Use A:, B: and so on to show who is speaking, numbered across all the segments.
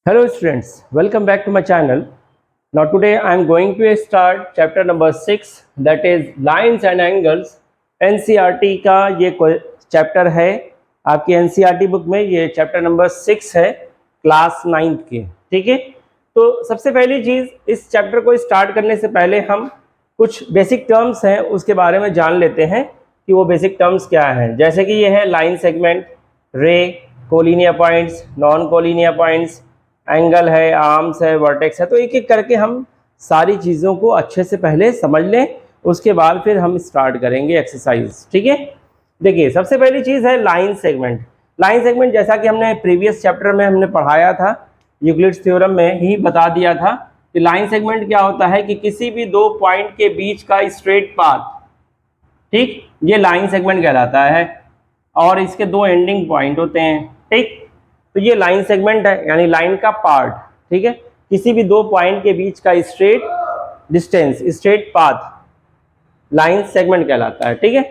A: Hello students, welcome back to my channel. Now today I am going to start chapter number 6 that is lines and angles. NCERT का ये chapter है आपकी NCERT book में, ये chapter number 6 है class 9th के। ठीक है, तो सबसे पहली चीज़ इस चैप्टर को स्टार्ट करने से पहले हम कुछ बेसिक टर्म्स हैं उसके बारे में जान लेते हैं कि वो बेसिक टर्म्स क्या हैं। जैसे कि ये है लाइन सेगमेंट, रे, collinear points, non collinear points, angle है, आर्म्स है, वर्टेक्स है। तो एक एक करके हम सारी चीज़ों को अच्छे से पहले समझ लें, उसके बाद फिर हम स्टार्ट करेंगे एक्सरसाइज। ठीक है, देखिए सबसे पहली चीज़ है लाइन सेगमेंट। लाइन सेगमेंट जैसा कि हमने प्रीवियस चैप्टर में हमने पढ़ाया था, यूक्लिड्स थ्योरम में ही बता दिया था कि लाइन सेगमेंट क्या होता है कि किसी भी दो पॉइंट के बीच का स्ट्रेट पाथ, ठीक, ये लाइन सेगमेंट कहलाता है और इसके दो एंडिंग पॉइंट होते हैं। ठीक, तो ये लाइन सेगमेंट है यानी लाइन का पार्ट। ठीक है, किसी भी दो पॉइंट के बीच का straight distance, straight path line segment कहलाता है। ठीक है,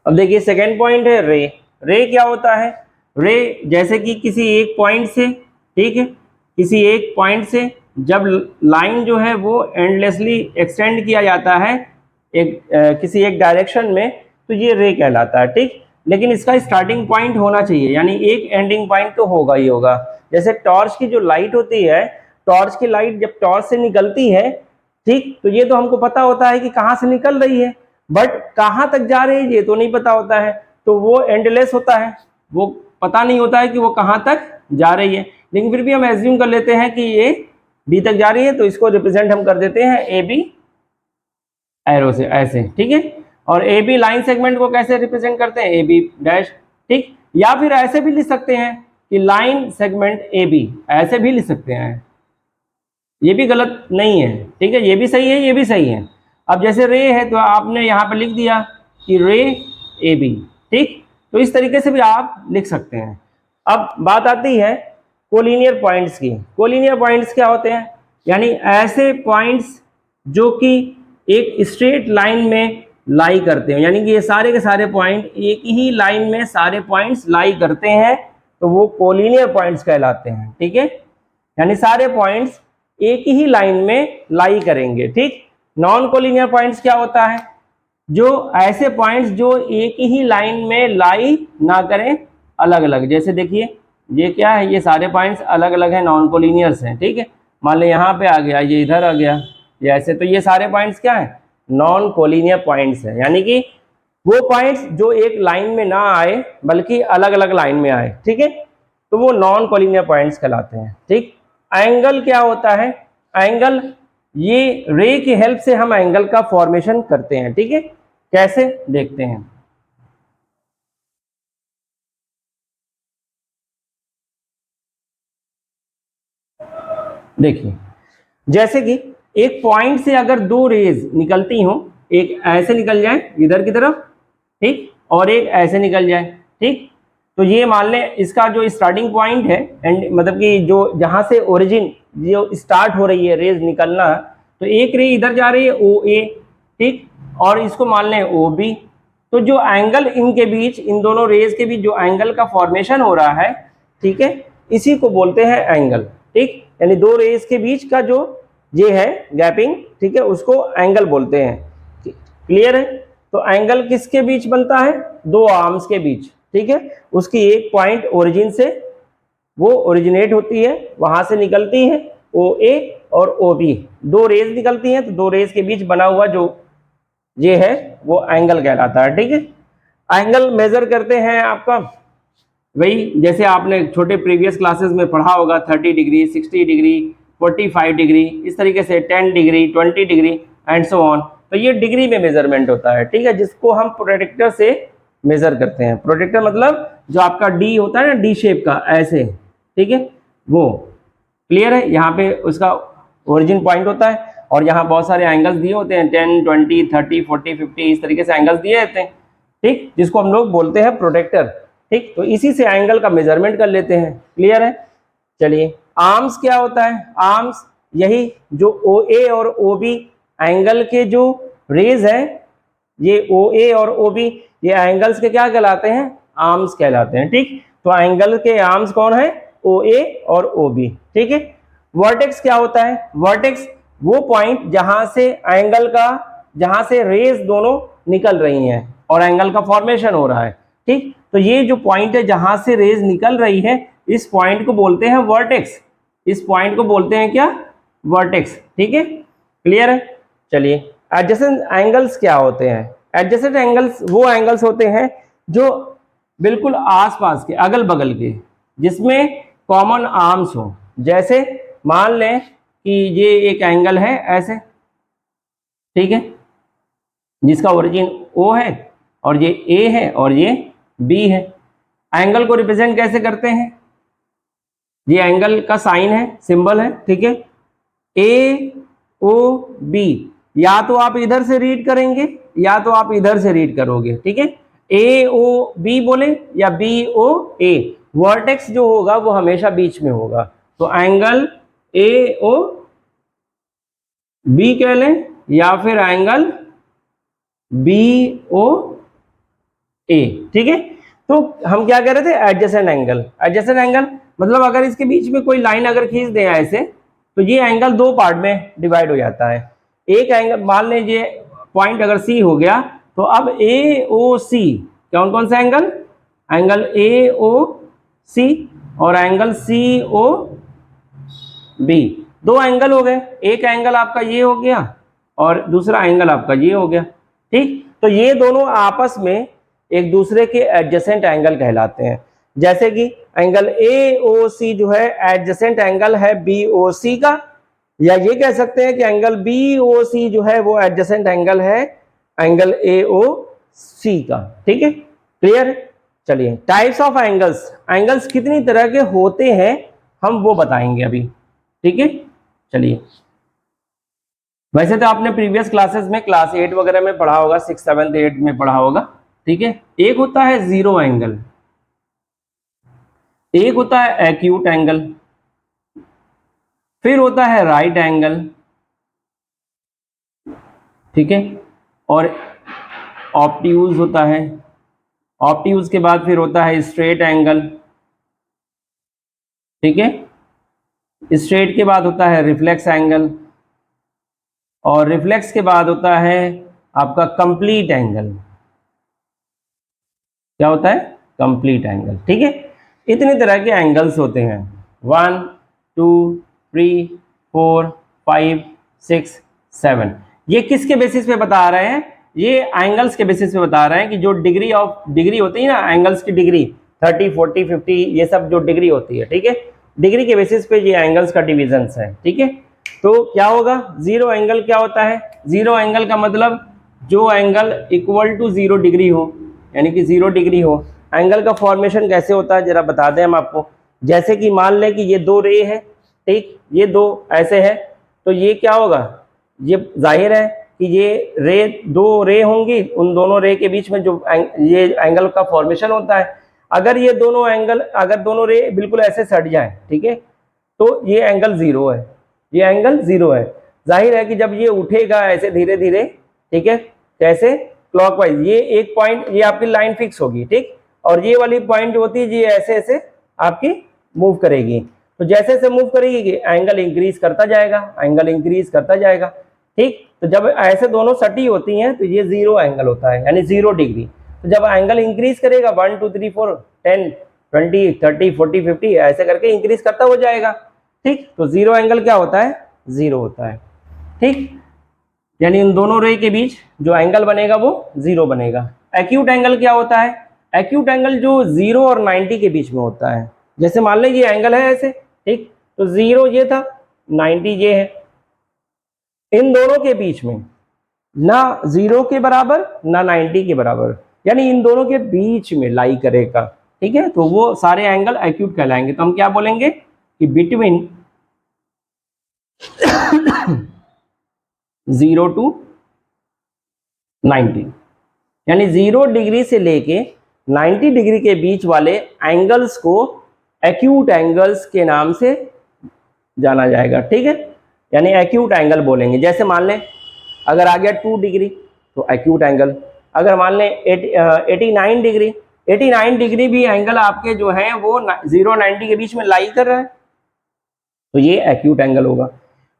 A: अब देखिए सेकेंड पॉइंट है रे। रे क्या होता है? रे जैसे कि किसी एक पॉइंट से, ठीक है, किसी एक पॉइंट से जब लाइन जो है वो एंडलेसली एक्सटेंड किया जाता है किसी एक डायरेक्शन में, तो ये रे कहलाता है। ठीक, लेकिन इसका स्टार्टिंग पॉइंट होना चाहिए, यानी एक एंडिंग पॉइंट तो होगा ही होगा। जैसे टॉर्च की जो लाइट होती है, टॉर्च की लाइट जब टॉर्च से निकलती है, ठीक, तो ये तो हमको पता होता है कि कहाँ से निकल रही है, बट कहाँ तक जा रही है ये तो नहीं पता होता है, तो वो एंडलेस होता है, वो पता नहीं होता है कि वो कहाँ तक जा रही है। लेकिन फिर भी हम एज्यूम कर लेते हैं कि ये बी तक जा रही है, तो इसको रिप्रेजेंट हम कर देते हैं ए बी एरो से, ऐसे। ठीक है, और ए बी लाइन सेगमेंट को कैसे रिप्रेजेंट करते हैं? A B dash. ठीक, या फिर ऐसे भी लिख सकते हैं कि लाइन सेगमेंट ए बी, ऐसे भी लिख सकते हैं, ये भी गलत नहीं है। ठीक है, ये भी सही है, ये भी सही है। अब जैसे रे है तो आपने यहाँ पे लिख दिया कि रे ए बी। ठीक, तो इस तरीके से भी आप लिख सकते हैं। अब बात आती है कोलिनियर पॉइंट्स की। कोलिनियर पॉइंट्स क्या होते हैं? यानी ऐसे पॉइंट्स जो कि एक स्ट्रेट लाइन में लाई करते हैं, यानी कि ये सारे के सारे पॉइंट एक ही लाइन में सारे पॉइंट्स लाई करते हैं, तो वो कोलिनियर पॉइंट्स कहलाते हैं। ठीक है, यानी सारे पॉइंट्स एक ही लाइन में लाई करेंगे। ठीक, नॉन कोलिनियर पॉइंट्स क्या होता है? जो ऐसे पॉइंट्स जो एक ही लाइन में लाई ना करें, अलग अलग। जैसे देखिए ये क्या है, ये सारे पॉइंट्स अलग अलग हैं, नॉन कोलिनियर्स हैं। ठीक है, मान लो यहाँ पे आ गया, ये इधर आ गया, ये ऐसे, तो ये सारे पॉइंट्स क्या है? नॉन कोलिनियर पॉइंट्स है, यानी कि वो पॉइंट्स जो एक लाइन में ना आए बल्कि अलग अलग लाइन में आए। ठीक है, तो वो नॉन कोलिनियर पॉइंट्स कहलाते हैं। ठीक, एंगल क्या होता है? एंगल, ये रे की हेल्प से हम एंगल का फॉर्मेशन करते हैं। ठीक है, कैसे देखते हैं। देखिए जैसे कि एक पॉइंट से अगर दो रेज निकलती हो, एक ऐसे निकल जाए इधर की तरफ, ठीक, और एक ऐसे निकल जाए। ठीक, तो ये मान लें इसका जो स्टार्टिंग पॉइंट है एंड मतलब कि जो जहां से ओरिजिन जो स्टार्ट हो रही है रेज निकलना, तो एक रे इधर जा रही है ओ ए, ठीक, और इसको मान लें ओ बी। तो जो एंगल इनके बीच, इन दोनों रेज के बीच जो एंगल का फॉर्मेशन हो रहा है, ठीक है, इसी को बोलते हैं एंगल। ठीक, यानी दो रेज के बीच का जो ये है गैपिंग, ठीक है, उसको एंगल बोलते हैं। क्लियर है? तो एंगल किसके बीच बनता है? दो आर्म्स के बीच। ठीक है, उसकी एक पॉइंट ओरिजिन से वो ओरिजिनेट होती है, वहां से निकलती है ओ ए और ओ बी, दो रेज निकलती हैं, तो दो रेज के बीच बना हुआ जो ये है वो एंगल कहलाता है। ठीक है, एंगल मेजर करते हैं आपका वही जैसे आपने छोटे प्रीवियस क्लासेस में पढ़ा होगा, 30 डिग्री, 60 डिग्री, 45 डिग्री, इस तरीके से 10 degree, 20 degree and so on. तो ये डिग्री में मेजरमेंट होता है। ठीक है, जिसको हम प्रोटेक्टर से मेजर करते हैं। प्रोटेक्टर मतलब जो आपका डी होता है ना, डी शेप का ऐसे, ठीक है, वो। क्लियर है? यहाँ पे उसका ओरिजिन पॉइंट होता है और यहाँ बहुत सारे एंगल्स दिए होते हैं, 10, 20, 30, 40, 50, इस तरीके से एंगल्स दिए रहते हैं। ठीक, जिसको हम लोग बोलते हैं प्रोटेक्टर। ठीक, तो इसी से एंगल का मेजरमेंट कर लेते हैं। क्लियर है? चलिए, आर्म्स क्या होता है? आर्म्स यही जो ओ ए और ओ बी एंगल के जो रेज हैं, ये ओ ए और ओ बी, ये एंगल्स के क्या कहलाते हैं? आर्म्स कहलाते हैं। ठीक, तो एंगल के आर्म्स कौन है? OA और OB, ठीक है। वर्टेक्स क्या होता है? वर्टेक्स वो पॉइंट जहां से रेज दोनों निकल रही हैं और एंगल का फॉर्मेशन हो रहा है, ठीक। तो ये जो पॉइंट है जहां से रेज निकल रही है, इस पॉइंट को बोलते हैं वर्टेक्स। इस पॉइंट को बोलते हैं क्या? वर्टेक्स, ठीक है। क्लियर है? चलिए, एडजेसेंट एंगल्स क्या होते हैं? एडजेसेंट एंगल्स वो एंगल्स होते हैं जो बिल्कुल आसपास के, अगल बगल के, जिसमें कॉमन आर्म्स हो। जैसे मान लें कि ये एक एंगल है ऐसे, ठीक है, जिसका ओरिजिन O है और ये A है और ये B है। एंगल को रिप्रेजेंट कैसे करते हैं? ये एंगल का साइन है, सिंबल है, ठीक है। AOB, या तो आप इधर से रीड करेंगे या तो आप इधर से रीड करोगे, ठीक है। AOB बोले या BOA, वर्टेक्स जो होगा वो हमेशा बीच में होगा। तो एंगल AOB कह लें या फिर एंगल BOA, ठीक है। तो हम क्या कह रहे थे? Adjacent angle. एडजेसेंट एंगल मतलब अगर इसके बीच में कोई लाइन अगर खींच दें ऐसे, तो ये एंगल दो पार्ट में डिवाइड हो जाता है। एक एंगल, मान लीजिए पॉइंट अगर C हो गया, तो अब AOC, कौन कौन सा एंगल? एंगल AOC और एंगल COB, दो एंगल हो गए। एक एंगल आपका ये हो गया और दूसरा एंगल आपका ये हो गया, ठीक। तो ये दोनों आपस में एक दूसरे के एडजेसेंट एंगल कहलाते हैं। जैसे कि एंगल AOC जो है एडजेसेंट एंगल है BOC का, या ये कह सकते हैं कि एंगल BOC जो है वो एडजेसेंट एंगल है एंगल AOC का, ठीक है। क्लियर? चलिए, टाइप्स ऑफ एंगल्स, एंगल्स कितनी तरह के होते हैं हम वो बताएंगे अभी, ठीक है। चलिए, वैसे तो आपने प्रीवियस क्लासेस में क्लास 8 वगैरह में पढ़ा होगा, 6, 7, 8 में पढ़ा होगा, ठीक है। एक होता है जीरो एंगल, एक होता है एक्यूट एंगल, फिर होता है राइट एंगल, ठीक है, और ऑब्ट्यूज होता है। ऑब्ट्यूज के बाद फिर होता है स्ट्रेट एंगल, ठीक है। स्ट्रेट के बाद होता है रिफ्लेक्स एंगल, और रिफ्लेक्स के बाद होता है आपका कंप्लीट एंगल। क्या होता है? कंप्लीट एंगल, ठीक है। इतने तरह के एंगल्स होते हैं, 1, 2, 3, 4, 5, 6, 7। ये किसके बेसिस पे बता रहे हैं? ये एंगल्स के बेसिस पे बता रहे हैं कि जो डिग्री होती है ना, एंगल्स की डिग्री 30, 40, 50, ये सब जो डिग्री होती है, ठीक है, डिग्री के बेसिस पे ये एंगल्स का डिविजन्स है, ठीक है। तो क्या होगा? जीरो एंगल क्या होता है? जीरो एंगल का मतलब जो एंगल इक्वल टू 0 डिग्री हो, यानी कि 0 डिग्री हो। एंगल का फॉर्मेशन कैसे होता है जरा बता दें हम आपको। जैसे कि मान लें कि ये दो रे है, ठीक, ये दो ऐसे है, तो ये क्या होगा? ये जाहिर है कि ये दो रे होंगी, उन दोनों रे के बीच में जो ये एंगल का फॉर्मेशन होता है, अगर ये दोनों एंगल, अगर दोनों रे बिल्कुल ऐसे सट जाए, ठीक है, तो ये एंगल 0 है, ये एंगल 0 है। जाहिर है कि जब ये उठेगा ऐसे धीरे धीरे, ठीक है, कैसे? क्लॉकवाइज, ये एक पॉइंट, ये आपकी लाइन फिक्स होगी, ठीक, और ये वाली पॉइंट जो होती है ये ऐसे ऐसे आपकी मूव करेगी। तो जैसे जैसे मूव करेगी एंगल इंक्रीज करता जाएगा, एंगल इंक्रीज करता जाएगा, ठीक। तो जब ऐसे दोनों सटी होती हैं तो ये 0 एंगल होता है, यानी 0 डिग्री। तो जब एंगल इंक्रीज करेगा 1, 2, 3, 4, 10, 20, 30, 40, 50 ऐसे करके इंक्रीज करता हो जाएगा, ठीक। तो 0 एंगल क्या होता है? 0 होता है, ठीक। यानी इन दोनों रे के बीच जो एंगल बनेगा वो 0 बनेगा। एक्यूट एंगल क्या होता है? एक्यूट एंगल जो 0 और 90 के बीच में होता है। जैसे मान लें ये एंगल है ऐसे, ठीक, तो 0 ये था, 90 ये है, इन दोनों के बीच में ना 0 के बराबर ना 90 के बराबर, यानी इन दोनों के बीच में लाई करेगा, ठीक है, तो वो सारे एंगल एक्यूट कहलाएंगे। तो हम क्या बोलेंगे कि बिटवीन 0 to 90, यानी 0 डिग्री से लेके 90 डिग्री के बीच वाले एंगल्स को एक्यूट एंगल्स के नाम से जाना जाएगा, ठीक है, यानी एक्यूट एंगल बोलेंगे। जैसे मान लें अगर आ गया 2 डिग्री तो एक्यूट एंगल, अगर मान लें 89 डिग्री 89 डिग्री भी एंगल आपके जो है वो 0 90 के बीच में लाई कर रहा है, तो ये एक्यूट एंगल होगा।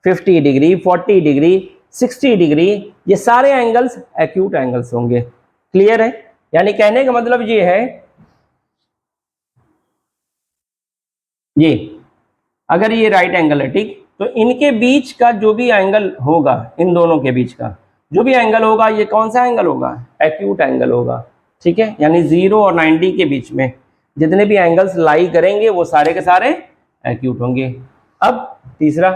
A: 50 डिग्री, 40 डिग्री, 60 डिग्री, ये सारे एंगल्स एक्यूट एंगल्स होंगे। क्लियर है? यानी कहने का मतलब ये है, ये अगर ये राइट एंगल है, ठीक, तो इनके बीच का जो भी एंगल होगा, इन दोनों के बीच का जो भी एंगल होगा, ये कौन सा एंगल होगा? एक्यूट एंगल होगा। ठीक है, यानी 0 और 90 के बीच में जितने भी एंगल्स लाई करेंगे वो सारे के सारे एक्यूट होंगे। अब तीसरा,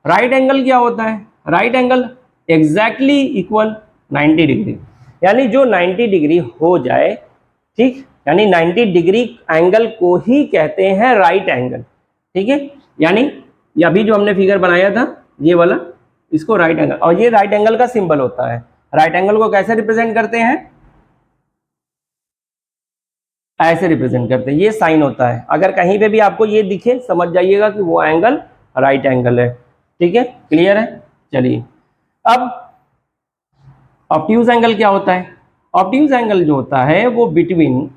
A: राइट एंगल क्या होता है? Right angle exactly equal 90 degree, यानी जो 90 डिग्री हो जाए, ठीक, यानी 90 डिग्री एंगल को ही कहते हैं राइट एंगल। ठीक है, यानी अभी जो हमने फिगर बनाया था ये वाला, इसको राइट एंगल, और ये राइट एंगल का सिंबल होता है। राइट एंगल को कैसे रिप्रेजेंट करते हैं? ऐसे रिप्रेजेंट करते हैं, ये साइन होता है। अगर कहीं पे भी आपको ये दिखे, समझ जाइएगा कि वो एंगल राइट एंगल है। ठीक है, क्लियर है? चलिए, अब ऑब्ट्यूज एंगल क्या होता है? ऑब्ट्यूज एंगल जो होता है वो बिटवीन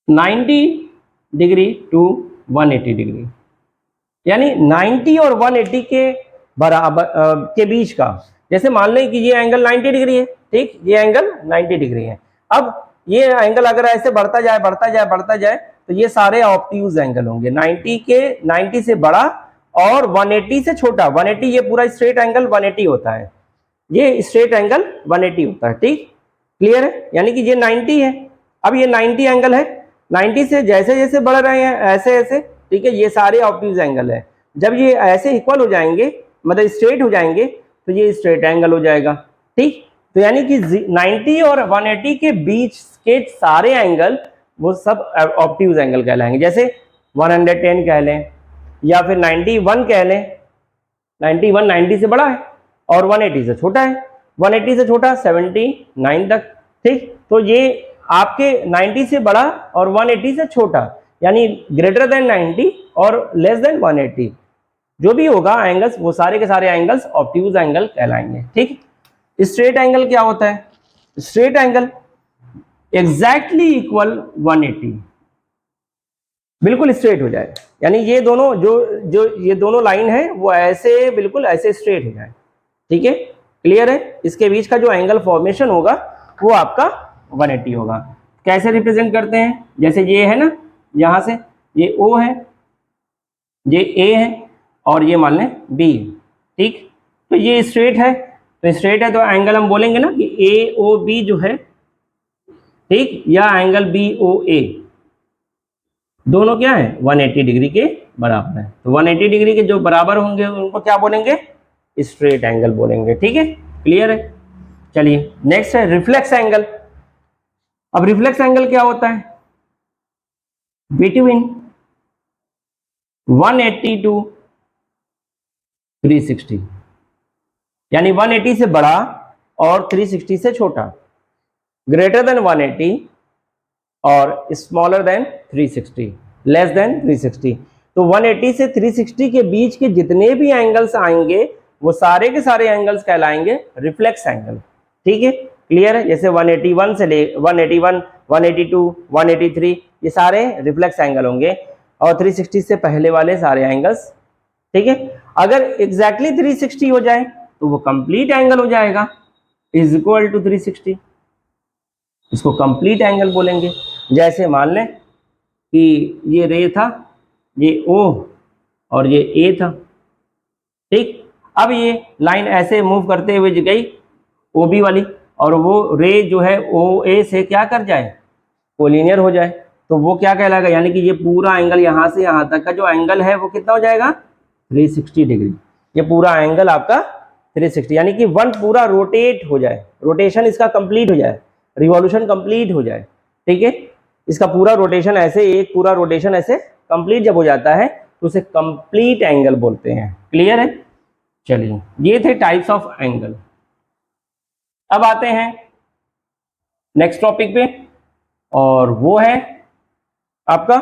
A: 90 डिग्री टू 180 डिग्री, यानी 90 और 180 के बराबर के बीच का। जैसे मान लें कि ये एंगल 90 डिग्री है, ठीक, ये एंगल 90 डिग्री है। अब ये एंगल अगर ऐसे बढ़ता जाए बढ़ता जाए बढ़ता जाए, तो ये सारे ऑब्ट्यूज एंगल होंगे। 90 से बड़ा और 180 से छोटा। 180, ये पूरा स्ट्रेट एंगल 180 होता है, ये स्ट्रेट एंगल 180 होता है। ठीक, क्लियर है? यानी कि ये 90 है, अब ये 90 एंगल है, 90 से जैसे जैसे बढ़ रहे हैं ऐसे ऐसे, ठीक है, ये सारे ऑब्ट्यूज एंगल है। जब ये ऐसे इक्वल हो जाएंगे, मतलब स्ट्रेट हो जाएंगे, तो ये स्ट्रेट एंगल हो जाएगा। ठीक, तो यानी कि 90 और 180 के बीच के सारे एंगल वो सब ऑब्ट्यूज एंगल कहलाएंगे। जैसे 110 कह लें, या फिर 91 कह लें। 91 90 से बड़ा है और 180 से छोटा है, 180 से छोटा 79 तक। ठीक, तो ये आपके 90 से बड़ा और 180 से छोटा, यानी ग्रेटर देन 90 और लेस देन 180, जो भी होगा एंगल्स, वो सारे के सारे एंगल्स ऑब्ट्यूज एंगल कहलाएंगे। ठीक, स्ट्रेट एंगल क्या होता है? स्ट्रेट एंगल एग्जैक्टली इक्वल 180, बिल्कुल स्ट्रेट हो जाए, यानी ये दोनों जो ये दोनों लाइन है वो ऐसे बिल्कुल ऐसे स्ट्रेट हो जाए। ठीक है, क्लियर है? इसके बीच का जो एंगल फॉर्मेशन होगा वो आपका 180 होगा। कैसे रिप्रेजेंट करते हैं? जैसे ये है ना, यहां से ये O है, ये A है, और ये मान लें B। ठीक, तो ये स्ट्रेट है, तो स्ट्रेट है तो एंगल हम बोलेंगे ना कि AOB जो है, ठीक, या एंगल BOA, दोनों क्या है? 180 डिग्री के बराबर है। तो 180 डिग्री के जो बराबर होंगे उनको क्या बोलेंगे? स्ट्रेट एंगल बोलेंगे। ठीक है, क्लियर है? चलिए, नेक्स्ट है रिफ्लेक्स एंगल। अब रिफ्लेक्स एंगल क्या होता है? बिटवीन 180 टू 360, यानी 180 से बड़ा और 360 से छोटा, ग्रेटर देन 180 और स्मॉलर देन 360, लेस देन 360। तो 180 से 360 के बीच के जितने भी एंगल्स आएंगे वो सारे के सारे एंगल्स कहलाएंगे रिफ्लेक्स एंगल। ठीक है, क्लियर है? जैसे 181 से ले 181, 182, 183, ये सारे रिफ्लेक्स एंगल होंगे, और 360 से पहले वाले सारे एंगल्स। ठीक है, अगर एग्जैक्टली 360 हो जाए तो वो कंप्लीट एंगल हो जाएगा, इज इक्वल टू 360, इसको कंप्लीट एंगल बोलेंगे। जैसे मान लें कि ये रे था, ये O और ये A था। ठीक, अब ये लाइन ऐसे मूव करते हुए गई OB वाली, और वो रे जो है OA से क्या कर जाए? कोलिनियर हो जाए, तो वो क्या कहलाएगा? यानी कि ये पूरा एंगल यहाँ से यहाँ तक का जो एंगल है वो कितना हो जाएगा? 360 डिग्री। ये पूरा एंगल आपका 360, यानी कि वन पूरा रोटेट हो जाए, रोटेशन इसका कंप्लीट हो जाए, रिवॉल्यूशन कंप्लीट हो जाए। ठीक है, इसका पूरा रोटेशन ऐसे, एक पूरा रोटेशन ऐसे कंप्लीट जब हो जाता है तो उसे कंप्लीट एंगल बोलते हैं। क्लियर है? चलिए, ये थे टाइप्स ऑफ एंगल। अब आते हैं नेक्स्ट टॉपिक पे, और वो है आपका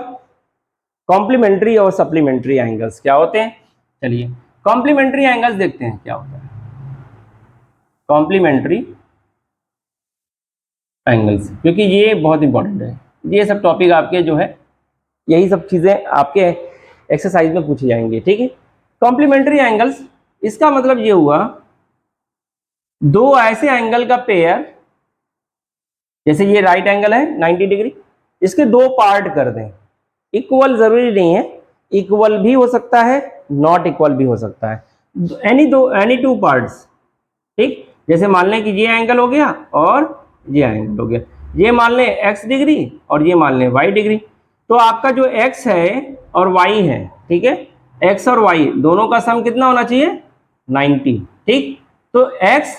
A: कॉम्प्लीमेंट्री और सप्लीमेंट्री एंगल्स क्या होते हैं। चलिए, कॉम्प्लीमेंट्री एंगल्स देखते हैं क्या होता है। कॉम्प्लीमेंट्री एंगल्स, क्योंकि ये बहुत इंपॉर्टेंट है। ये सब टॉपिक आपके जो है, यही सब चीज़ें आपके एक्सरसाइज में पूछी जाएंगी, ठीक है। कॉम्प्लीमेंट्री एंगल्स, इसका मतलब ये हुआ दो ऐसे एंगल का पेयर, जैसे ये राइट एंगल है 90 डिग्री, इसके दो पार्ट कर दें। इक्वल जरूरी नहीं है, इक्वल भी हो सकता है, नॉट इक्वल भी हो सकता है, एनी टू पार्ट्स, ठीक। जैसे मान लें कि ये एंगल हो गया और ये एंगल हो गया, ये मान लें x डिग्री और ये मान लें y डिग्री। तो आपका जो x है और y है, ठीक है, x और y दोनों का सम कितना होना चाहिए, 90, ठीक। तो x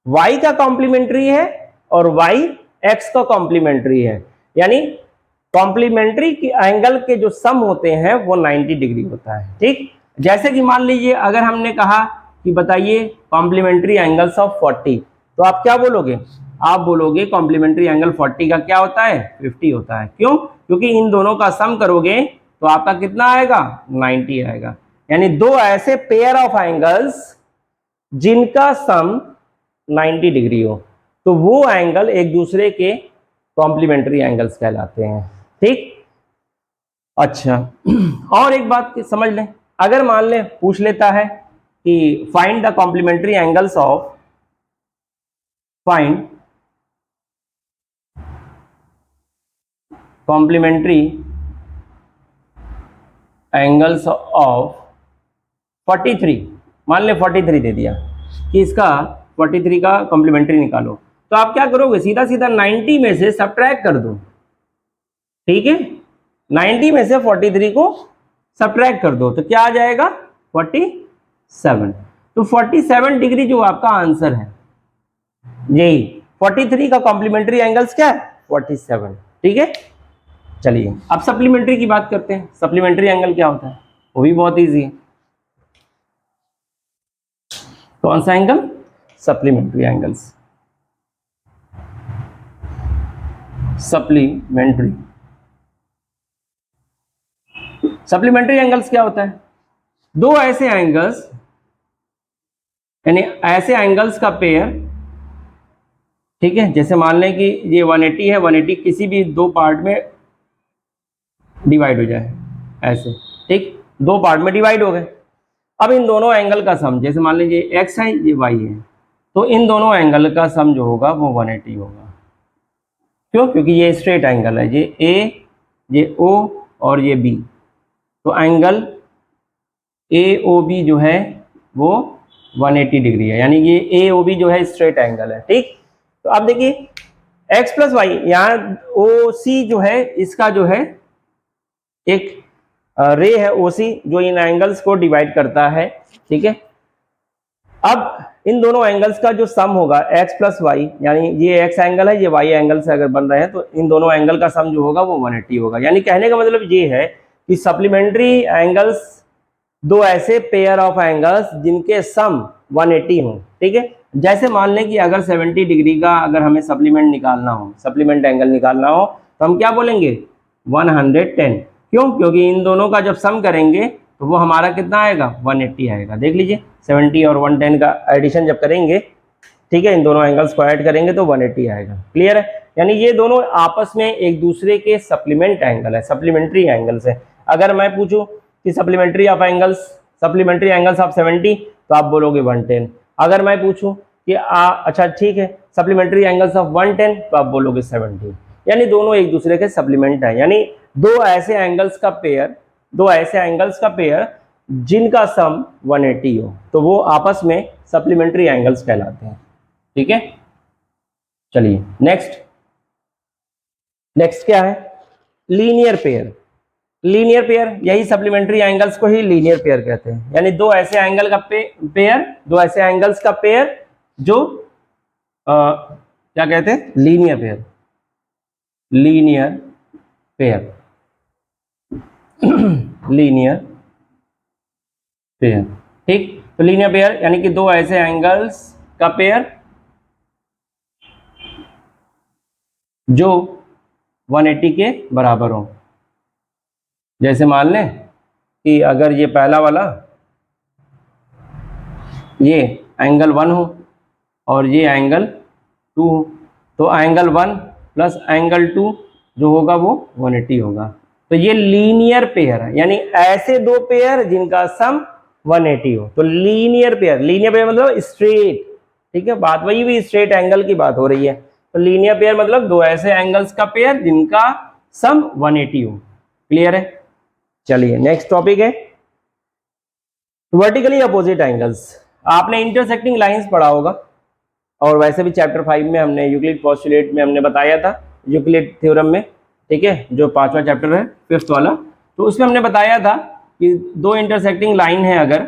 A: y का कॉम्प्लीमेंट्री है और y x का कॉम्प्लीमेंट्री है, यानी कॉम्प्लीमेंट्री की एंगल के जो सम होते हैं वो 90 डिग्री होता है, ठीक। जैसे कि मान लीजिए अगर हमने कहा कि बताइए कॉम्प्लीमेंट्री एंगल्स ऑफ 40, तो आप क्या बोलोगे, आप बोलोगे कॉम्प्लीमेंट्री एंगल 40 का क्या होता है, 50 होता है। क्यों, क्योंकि इन दोनों का सम करोगे तो आपका कितना आएगा, 90 आएगा। यानी दो ऐसे पेयर ऑफ एंगल्स जिनका सम 90 डिग्री हो, तो वो एंगल एक दूसरे के कॉम्प्लीमेंट्री एंगल्स कहलाते हैं, ठीक। अच्छा, और एक बात समझ लें, अगर मान लें पूछ लेता है कि find the complementary angles of, find complementary angles of 43, मान ले 43 दे दिया कि इसका 43 का कॉम्प्लीमेंट्री निकालो, तो आप क्या करोगे, सीधा सीधा 90 में से सब्ट्रैक्ट कर दो, ठीक है। 90 में से 43 को सब्ट्रैक्ट कर दो तो क्या आ जाएगा, 47। तो 47 डिग्री जो आपका आंसर है, यही 43 का कॉम्प्लीमेंट्री एंगल्स क्या है, 47, ठीक है। चलिए अब सप्लीमेंट्री की बात करते हैं। सप्लीमेंट्री एंगल क्या होता है, वो भी बहुत इजी है। कौन सा angle, supplementary angles, supplementary. Supplementary angles क्या होता है, दो ऐसे एंगल्स, यानी ऐसे एंगल्स का पेयर, ठीक है। जैसे मान लें कि ये 180 है, 180 किसी भी दो पार्ट में डिवाइड हो जाए ऐसे, ठीक, दो पार्ट में डिवाइड हो गए। अब इन दोनों एंगल का सम, जैसे मान लीजिए x है ये y है, तो इन दोनों एंगल का सम जो होगा वो 180 होगा। क्यों, क्योंकि ये स्ट्रेट एंगल है, ये a, ये o और ये b, तो एंगल AOB जो है वो 180 डिग्री है, यानी ये AOB जो है स्ट्रेट एंगल है, ठीक। तो अब देखिए x प्लस वाई, यहाँ OC जो है इसका जो है एक रे है OC जो इन एंगल्स को डिवाइड करता है, ठीक है। अब इन दोनों एंगल्स का जो सम होगा x प्लस वाई, यानी ये x एंगल है, ये y एंगल से अगर बन रहे हैं, तो इन दोनों एंगल का सम जो होगा वो 180 होगा। यानी कहने का मतलब ये है कि सप्लीमेंट्री एंगल्स दो ऐसे पेयर ऑफ एंगल्स जिनके सम 180 हो, ठीक है। जैसे मान लें कि अगर 70 डिग्री का अगर हमें सप्लीमेंट निकालना हो, सप्लीमेंट एंगल निकालना हो, तो हम क्या बोलेंगे, 110। क्यों, क्योंकि इन दोनों का जब सम करेंगे तो वो हमारा कितना आएगा, 180 आएगा। देख लीजिए 70 और 110 का एडिशन जब करेंगे, ठीक है, इन दोनों एंगल्स को ऐड करेंगे तो 180 आएगा। क्लियर है, यानी ये दोनों आपस में एक दूसरे के सप्लीमेंट एंगल है, सप्लीमेंट्री एंगल्स है। अगर मैं पूछूं कि supplementary of angles, supplementary angles of 70, तो आप बोलोगे 110। अगर मैं पूछूं कि अच्छा ठीक है, सप्लीमेंट्री एंगल्स ऑफ 110, तो आप बोलोगे 70। यानी दोनों एक दूसरे के सप्लीमेंट है, यानी दो ऐसे एंगल्स का पेयर, दो ऐसे एंगल्स का पेयर जिनका सम 180 हो, तो वो आपस में सप्लीमेंट्री एंगल्स कहलाते हैं, ठीक है। चलिए नेक्स्ट, नेक्स्ट क्या है, लीनियर पेयर। लीनियर पेयर, यही सप्लीमेंट्री एंगल्स को ही लीनियर पेयर कहते हैं, यानी दो ऐसे एंगल का पेयर, दो ऐसे एंगल्स का पेयर जो क्या कहते हैं, linear pair, linear pair, linear pair, ठीक। तो लीनियर पेयर यानी कि दो ऐसे एंगल्स का पेयर जो 180 के बराबर हो। जैसे मान लें कि अगर ये पहला वाला ये एंगल 1 हो और ये एंगल 2 हो, तो एंगल 1 प्लस एंगल 2 जो होगा वो 180 होगा। तो ये लीनियर पेयर है, यानी ऐसे दो पेयर जिनका सम 180 हो तो लीनियर पेयर। लीनियर पेयर मतलब स्ट्रेट, ठीक है, बात वही भी स्ट्रेट एंगल की बात हो रही है। तो लीनियर पेयर मतलब दो ऐसे एंगल्स का पेयर जिनका सम 180 हो। क्लियर है? चलिए नेक्स्ट टॉपिक है वर्टिकली अपोजिट एंगल्स। आपने इंटरसेक्टिंग लाइंस पढ़ा होगा, और वैसे भी चैप्टर 5 में हमने यूक्लिड पोस्टुलेट में हमने बताया था, यूक्लिड थ्योरम में, ठीक है, जो 5वां चैप्टर है 5th वाला। तो उसमें हमने बताया था कि दो इंटरसेक्टिंग लाइन है, अगर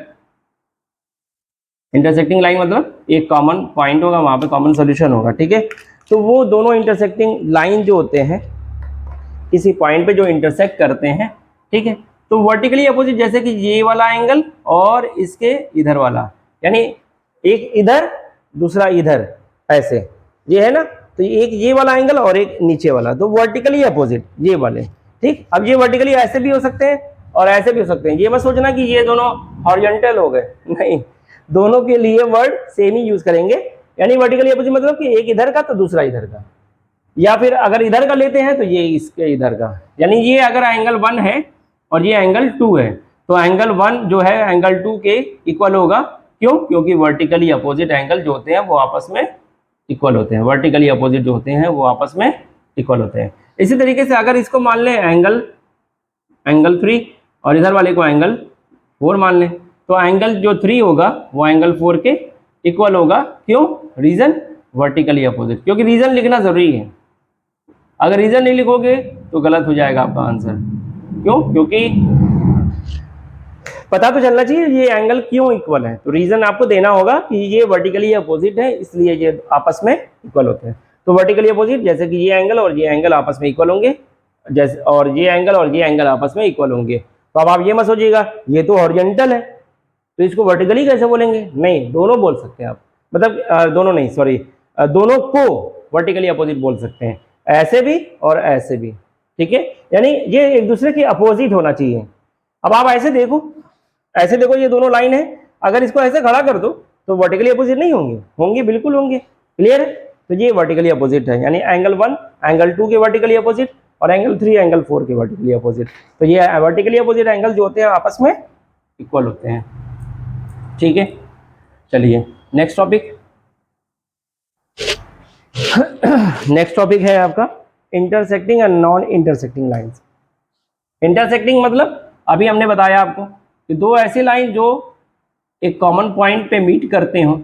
A: इंटरसेक्टिंग लाइन मतलब एक कॉमन पॉइंट होगा, वहां पे कॉमन सॉल्यूशन होगा, ठीक है। तो वो दोनों इंटरसेक्टिंग लाइन जो होते हैं किसी पॉइंट पे जो इंटरसेक्ट करते हैं, ठीक है, तो वर्टिकली अपोजिट, जैसे कि ये वाला एंगल और इसके इधर वाला, यानी एक इधर दूसरा इधर, ऐसे ये है ना, तो एक ये वाला एंगल और एक नीचे वाला, तो वर्टिकली अपोजिट ये वाले, ठीक। अब ये वर्टिकली ऐसे भी हो सकते हैं और ऐसे भी हो सकते हैं। ये मत सोचना कि ये दोनों हॉरिजॉन्टल हो गए, नहीं, दोनों के लिए वर्ड सेम ही यूज करेंगे। यानी वर्टिकली अपोजिट मतलब कि एक इधर का तो दूसरा इधर का, या फिर अगर इधर का लेते हैं तो ये इसके इधर का। यानी ये अगर एंगल 1 है और ये एंगल 2 है, तो एंगल 1 जो है एंगल 2 के इक्वल होगा। क्यों? क्योंकि वर्टिकली अपोजिट एंगल जो होते हैं वो आपस में इक्वल होते हैं। वर्टिकली अपोजिट जो होते हैं वो आपस में इक्वल होते हैं। इसी तरीके से अगर इसको मान लें एंगल 3 और इधर वाले को एंगल 4 मान लें, तो एंगल जो 3 होगा वो एंगल 4 के इक्वल होगा। क्यों? रीजन वर्टिकली अपोजिट, क्योंकि रीजन लिखना जरूरी है। अगर रीजन नहीं लिखोगे तो गलत हो जाएगा आपका आंसर। क्यों? क्योंकि पता तो चलना चाहिए ये एंगल क्यों इक्वल है, तो रीजन आपको देना होगा कि ये वर्टिकली अपोजिट है, इसलिए ये आपस में इक्वल होते हैं। तो वर्टिकली अपोजिट जैसे कि ये एंगल और ये एंगल आपस में इक्वल होंगे, जैसे, और ये एंगल आपस में इक्वल होंगे। तो अब आप ये मत सोचिएगा ये तो हॉरिजॉन्टल है तो इसको वर्टिकली कैसे बोलेंगे, नहीं, दोनों बोल सकते हैं आप, मतलब दोनों नहीं, सॉरी, दोनों को वर्टिकली अपोजिट बोल सकते हैं, ऐसे भी और ऐसे भी, ठीक है। यानी ये एक दूसरे के अपोजिट होना चाहिए। अब आप ऐसे देखो ये दोनों लाइन है, अगर इसको ऐसे खड़ा कर दो तो वर्टिकली अपोजिट नहीं होंगे? होंगे, बिल्कुल होंगे। क्लियर है? तो ये वर्टिकली अपोजिट है, यानी एंगल 1 एंगल 2 के वर्टिकली अपोजिट और एंगल 3 एंगल 4 के वर्टिकली अपोजिट। तो ये वर्टिकली अपोजिट एंगल जो होते हैं आपस में इक्वल होते हैं, ठीक है। चलिए नेक्स्ट टॉपिक नेक्स्ट टॉपिक है आपका intersecting and non intersecting lines. Intersecting मतलब अभी हमने बताया आपको कि दो ऐसी लाइन जो एक कॉमन पॉइंट पे मीट करते हो,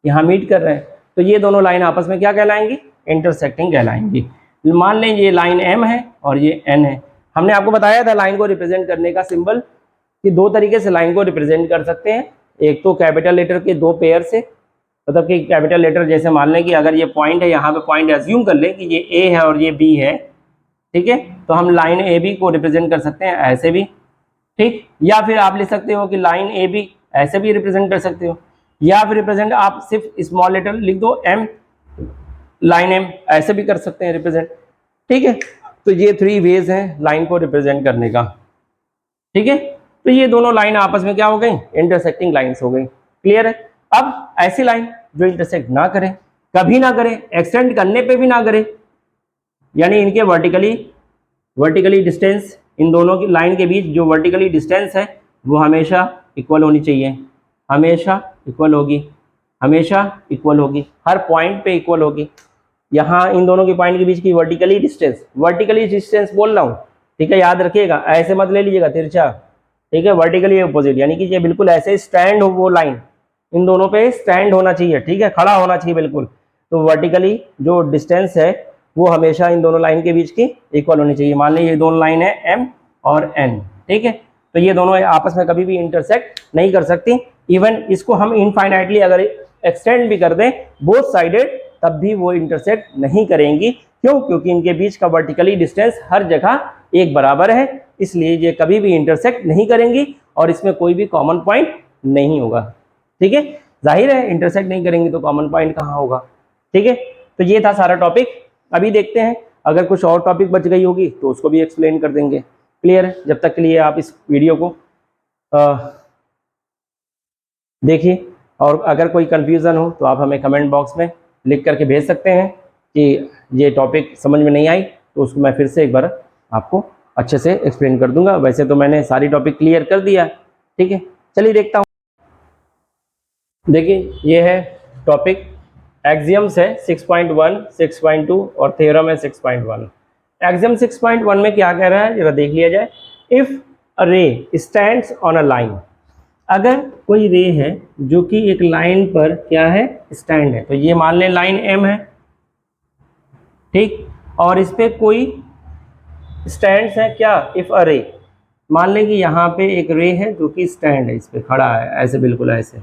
A: यहाँ मीट कर रहे हैं, तो ये दोनों लाइन आपस में क्या कहलाएंगी? इंटरसेक्टिंग कहलाएंगी। मान लें ये लाइन M है और ये N है। हमने आपको बताया था लाइन को रिप्रेजेंट करने का सिंबल कि दो तरीके से लाइन को रिप्रेजेंट कर सकते हैं। एक तो कैपिटल लेटर के दो पेयर से, मतलब कि कैपिटल लेटर, जैसे मान लें कि अगर ये पॉइंट है, यहाँ पे पॉइंट एज्यूम कर लें कि ये A है और ये B है, ठीक है, तो हम लाइन AB को रिप्रेजेंट कर सकते हैं ऐसे भी, ठीक। या फिर आप लिख सकते हो कि लाइन AB ऐसे भी रिप्रेजेंट कर सकते हो, या फिर रिप्रेजेंट आप सिर्फ स्मॉल लेटर लिख दो M, लाइन M ऐसे भी कर सकते हैं रिप्रेजेंट, ठीक है। तो ये 3 वेज हैं लाइन को रिप्रेजेंट करने का, ठीक है। तो ये दोनों लाइन आपस में क्या हो गई? इंटरसेक्टिंग लाइंस हो गई। क्लियर है? अब ऐसी लाइन जो इंटरसेक्ट ना करें, कभी ना करें, एक्सटेंड करने पे भी ना करें, यानी इनके वर्टिकली डिस्टेंस, इन दोनों की लाइन के बीच जो वर्टिकली डिस्टेंस है वो हमेशा इक्वल होनी चाहिए, हमेशा इक्वल होगी, हमेशा इक्वल होगी, हर पॉइंट पे इक्वल होगी। यहाँ इन दोनों के पॉइंट के बीच की वर्टिकली डिस्टेंस बोल रहा हूँ, ठीक है, याद रखिएगा, ऐसे मत ले लीजिएगा तिरछा, ठीक है। वर्टिकली अपोजिट यानी कि ये बिल्कुल ऐसे स्टैंड हो, वो लाइन इन दोनों पे स्टैंड होना चाहिए, ठीक है, खड़ा होना चाहिए बिल्कुल। तो वर्टिकली जो डिस्टेंस है वो हमेशा इन दोनों लाइन के बीच की इक्वल होनी चाहिए। मान लीजिए ये दोनों लाइन है M और N, ठीक है, तो ये दोनों आपस में कभी भी इंटरसेक्ट नहीं कर सकती। इवन इसको हम इनफाइनाइटली अगर एक्सटेंड भी कर दें बोथ साइडेड, तब भी वो इंटरसेक्ट नहीं करेंगी। क्यों? क्योंकि इनके बीच का वर्टिकली डिस्टेंस हर जगह एक बराबर है, इसलिए ये कभी भी इंटरसेक्ट नहीं करेंगी और इसमें कोई भी कॉमन पॉइंट नहीं होगा, ठीक है। जाहिर है इंटरसेक्ट नहीं करेंगी तो कॉमन पॉइंट कहाँ होगा, ठीक है। तो ये था सारा टॉपिक। अभी देखते हैं अगर कुछ और टॉपिक बच गई होगी तो उसको भी एक्सप्लेन कर देंगे। क्लियर है? जब तक के लिए आप इस वीडियो को देखिए, और अगर कोई कंफ्यूजन हो तो आप हमें कमेंट बॉक्स में लिख करके भेज सकते हैं कि ये टॉपिक समझ में नहीं आई तो उसको मैं फिर से एक बार आपको अच्छे से एक्सप्लेन कर दूंगा। वैसे तो मैंने सारी टॉपिक क्लियर कर दिया, ठीक है। चलिए देखता हूँ। देखिए ये है टॉपिक, एक्सियम्स है 6.1, 6.2 और थ्योरम है 6.1। एक्सियम 6.1 में क्या कह रहा है जरा देख लिया जाए। इफ अ रे स्टैंड्स ऑन अ लाइन, अगर कोई रे है जो कि एक लाइन पर क्या है, स्टैंड है, तो ये मान लें लाइन एम है, ठीक, और इस पे कोई स्टैंड्स है क्या, इफ अ रे, मान लें कि यहाँ पे एक रे है जो कि स्टैंड है, इस पे खड़ा है ऐसे, बिल्कुल ऐसे,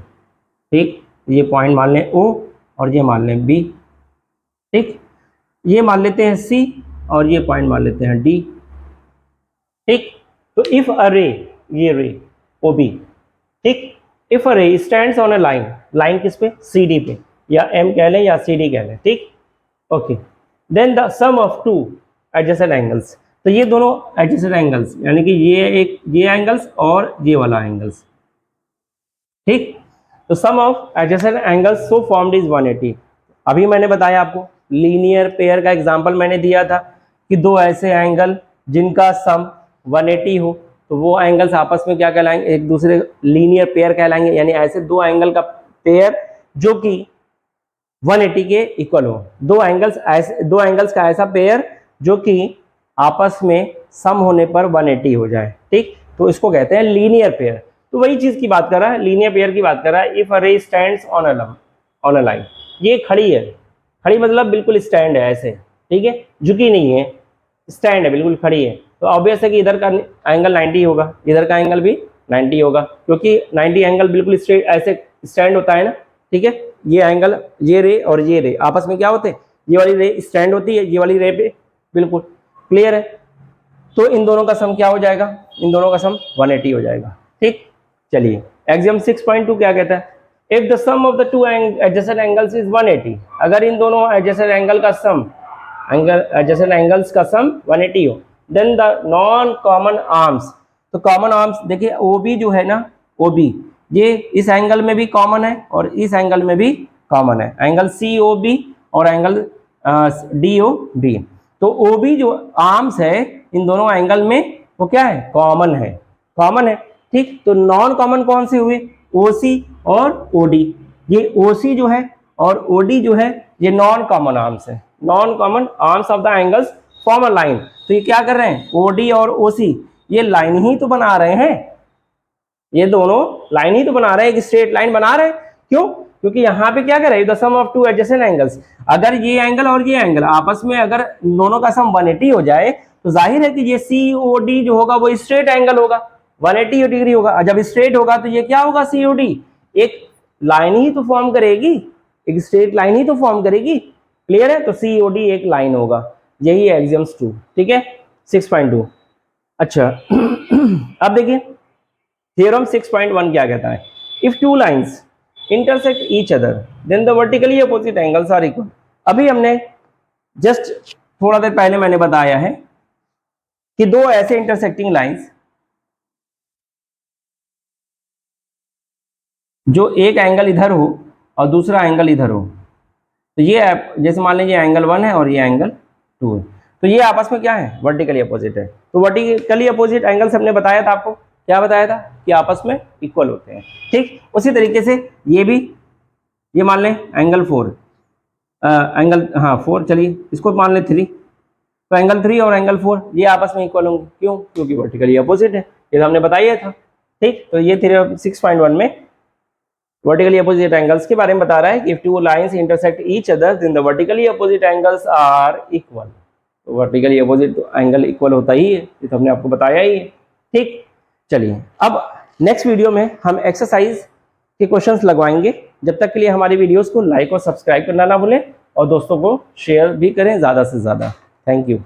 A: ठीक। ये पॉइंट मान लें O और ये मान लें B, ठीक। ये मान लेते हैं C और ये पॉइंट मान लेते हैं D, ठीक। तो इफ अ रे, ये रे OB, ठीक, इफ अ रे stands on a line, line किस पे, CD पे, या M कह लें या CD कह लें, ठीक, okay. Then the sum of two adjacent angles, तो ये दोनों एडजेसेंट एंगल्स यानी कि ये एंगल्स और ये वाला एंगल्स, ठीक। तो sum of adjacent angles so formed is 180। अभी मैंने बताया आपको लीनियर पेयर का एग्जांपल मैंने दिया था कि दो ऐसे एंगल जिनका सम 180 हो, तो वो एंगल्स आपस में क्या कहलाएंगे, एक दूसरे लीनियर पेयर कहलाएंगे, यानी ऐसे दो एंगल का पेयर जो कि 180 के इक्वल हो। दो एंगल्स का ऐसा पेयर जो कि आपस में सम होने पर 180 हो जाए, ठीक, तो इसको कहते हैं लीनियर पेयर। तो वही चीज की बात कर रहा है, लीनियर पेयर की बात कर रहा है। इफ अ रे स्टैंड्स ऑन अ लाइन, ये खड़ी है, खड़ी मतलब बिल्कुल स्टैंड है ऐसे, ठीक है, झुकी नहीं है, स्टैंड है, बिल्कुल खड़ी है। तो ऑब्वियस है कि इधर का एंगल 90 होगा, इधर का एंगल भी 90 होगा, क्योंकि 90 एंगल बिल्कुल स्ट्रेट ऐसे स्टैंड होता है ना, ठीक है। ये एंगल, ये रे और ये रे आपस में क्या होते हैं, ये वाली रे स्टैंड होती है, ये वाली रे पे, बिल्कुल क्लियर है। तो इन दोनों का सम क्या हो जाएगा, इन दोनों का सम 180 हो जाएगा, ठीक। चलिए एक्सियम 6.2 क्या कहता है, if the sum of the two adjacent angles is 180, अगर इन दोनों एडजेसेंट एंगल का सम, एडजेसेंट एंगल्स का सम 180 हो, then the non common arms, तो कॉमन आर्म्स देखिए OB जो है ना, OB ये इस एंगल में भी कॉमन है और इस एंगल में भी कॉमन है, एंगल COB और एंगल DOB। तो OB जो आर्म्स है इन दोनों एंगल में वो क्या है, कॉमन है, कॉमन है, ठीक। तो नॉन कॉमन कौन सी हुई, OC और OD। ये OC जो है और OD जो है ये नॉन कॉमन आर्म्स है, non common arms of the angles form a line. तो ये क्या कर रहे हैं, OD और OC ये लाइन ही तो बना रहे हैं, ये दोनों लाइन ही तो बना रहे हैं, एक स्ट्रेट लाइन बना रहे हैं। क्यों, क्योंकि यहाँ पे क्या कर रहे हैं, the sum of two adjacent angles, अगर ये एंगल और ये एंगल आपस में अगर दोनों का सम 180 हो जाए तो जाहिर है कि ये COD जो होगा वो स्ट्रेट एंगल होगा, 180 डिग्री होगा। जब स्ट्रेट होगा तो ये क्या होगा, COD एक लाइन ही तो फॉर्म करेगी, एक स्ट्रेट लाइन ही तो फॉर्म करेगी, क्लियर है। तो COD एक लाइन होगा, यही है एक्सियम्स 2, ठीक है 6.2। अच्छा अब देखिए थ्योरम 6.1 क्या कहता है, if two lines intersect each other then the vertically opposite angles are equal. अभी हमने जस्ट थोड़ा देर पहले मैंने बताया है कि दो ऐसे इंटरसेक्टिंग लाइंस जो एक एंगल इधर हो और दूसरा एंगल इधर हो, तो ये जैसे मान लीजिए एंगल 1 है और ये एंगल 2 है, तो ये आपस में क्या है, वर्टिकली अपोजिट है। तो वर्टिकली अपोजिट एंगल्स हमने बताया था आपको, क्या बताया था कि आपस में इक्वल होते हैं, ठीक। उसी तरीके से ये भी, ये मान लें एंगल 4, एंगल हाँ 4, चलिए इसको मान लें 3, तो एंगल 3 और एंगल 4 ये आपस में इक्वल होंगे, क्यों, क्योंकि वर्टिकली अपोजिट है, ये तो हमने बताया था, ठीक। तो ये थ्योरम 6.1 में वर्टिकली अपोजिट एंगल्स के बारे में बता रहा है कि if two lines intersect each other then the vertically opposite angles are equal. तो वर्टिकली अपोजिट एंगल इक्वल होता ही है, ये तो हमने आपको बताया ही है, ठीक। चलिए अब नेक्स्ट वीडियो में हम एक्सरसाइज के क्वेश्चंस लगवाएंगे। जब तक के लिए हमारी वीडियोस को लाइक और सब्सक्राइब करना ना भूलें और दोस्तों को शेयर भी करें ज़्यादा से ज़्यादा। Thank you.